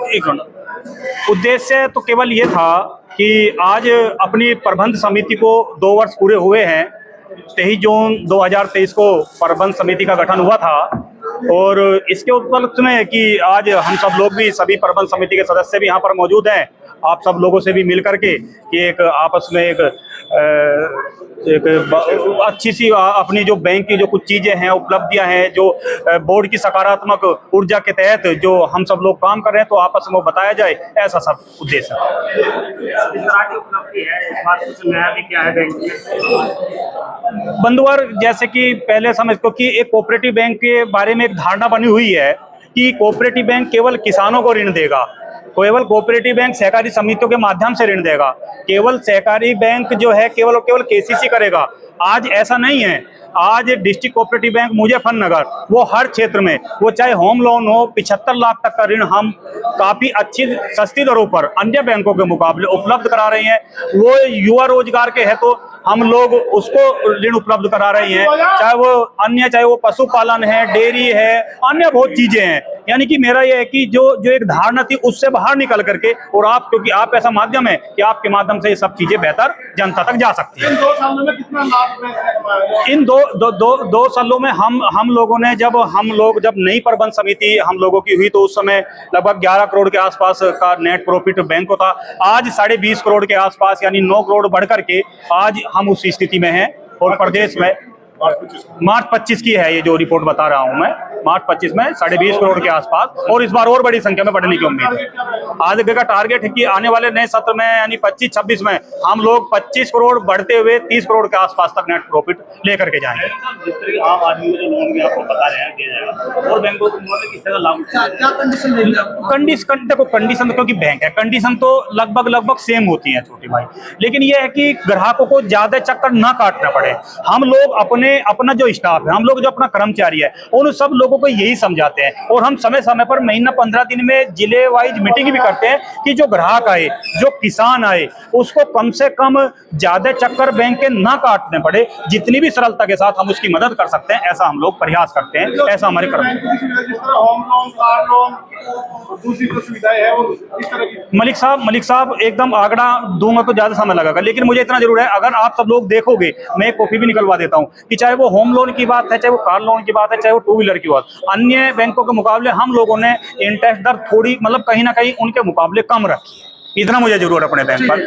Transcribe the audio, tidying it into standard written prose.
एक मिनट, उद्देश्य तो केवल ये था कि आज अपनी प्रबंध समिति को 2 वर्ष पूरे हुए हैं। 23 जून 2023 को प्रबंध समिति का गठन हुआ था और इसके उपलक्ष्य में कि आज हम सब लोग भी, सभी प्रबंध समिति के सदस्य भी यहाँ पर मौजूद हैं, आप सब लोगों से भी मिल करके कि एक आपस में एक अच्छी सी अपनी जो बैंक की जो कुछ चीज़ें हैं, उपलब्धियां हैं, जो बोर्ड की सकारात्मक ऊर्जा के तहत जो हम सब लोग काम कर रहे हैं, तो आपस में बताया जाए, ऐसा सब उद्देश्य है। इस तरह की उपलब्धि है, इस बात कुछ नया भी क्या है बैंक में? बंधुवर, जैसे कि पहले समझ को कि एक कोऑपरेटिव बैंक के बारे में एक धारणा बनी हुई है कि कोऑपरेटिव बैंक केवल किसानों को ऋण देगा, केवल कोऑपरेटिव बैंक सहकारी समितियों के माध्यम से ऋण देगा, केवल सहकारी बैंक जो है केवल केसीसी करेगा। आज ऐसा नहीं है। आज डिस्ट्रिक्ट कोऑपरेटिव बैंक मुजफ्फरनगर वो हर क्षेत्र में, वो चाहे होम लोन हो, 75 लाख तक का ऋण हम काफी अच्छी सस्ती दरों पर अन्य बैंकों के मुकाबले उपलब्ध करा रहे हैं। वो युवा रोजगार के है तो हम लोग उसको ऋण उपलब्ध करा रहे हैं, चाहे वो पशुपालन है, डेयरी है, अन्य बहुत चीजें हैं। यानी कि मेरा ये है कि जो एक धारणा थी उससे बाहर निकल करके, और आप, क्योंकि आप ऐसा माध्यम है कि आपके माध्यम से ये सब चीजें बेहतर जनता तक जा सकती है। इन 2 सालों में कितना लाभ? इन दो सालों में हम लोगों ने जब नई प्रबंध समिति हम लोगों की हुई तो उस समय लगभग 11 करोड़ के आसपास का नेट प्रॉफिट बैंक को था। आज 20.5 करोड़ के आसपास, यानी 9 करोड़ बढ़ करके आज हम उस स्थिति में हैं। और प्रदेश में मार्च 25 की है ये जो रिपोर्ट बता रहा हूं मैं, मार्च 25 में 20.5 करोड़ के आसपास, और इस बार और बड़ी संख्या में बढ़ने की उम्मीद है। आगे का टारगेट है कि आने वाले नए सत्र में यानी 25-26 में हम लोग 25 करोड़ बढ़ते हुए 30 करोड़ के आसपास तक नेट प्रॉफिट लेकर के जाएंगे। जिस तरह की आम आदमी को लोन भी आपको बता रहे हैं दिया जाएगा, और बैंकों को किस तरह लाभ, क्या कंडीशन रहेगी? देखो, कंडीशन क्योंकि बैंक है, कंडीशन तो लगभग सेम होती है छोटी भाई, लेकिन यह है कि ग्राहकों को ज्यादा चक्कर ना काटना पड़े। हम लोग अपना जो स्टाफ है, हम लोग जो अपना कर्मचारी है, उन सब लोगों को यही समझाते हैं, और हम समय समय पर महीना 15 दिन में जिले वाइज मीटिंग भी करते हैं कि जो ग्राहक आए, जो किसान आए, उसको कम से कम ज्यादा चक्कर बैंक के ना काटने पड़े। जितनी भी सरलता के साथ हम उसकी मदद कर सकते हैं, ऐसा हम लोग प्रयास करते हैं। ऐसा हमारे मलिक साहब एकदम आंकड़ा दूंगा तो ज्यादा समय लगेगा, लेकिन मुझे इतना जरूर है, अगर आप सब लोग देखोगे, मैं एक कॉपी भी निकलवा देता हूं कि चाहे वो होम लोन की बात है, चाहे वो कार लोन की बात है, चाहे वो 2 व्हीलर की बात, अन्य बैंकों के मुकाबले हम लोगों ने इंटरेस्ट दर थोड़ी, मतलब कहीं ना कहीं उनके मुकाबले कम रखी है। इतना मुझे जरूर अपने बैंक पर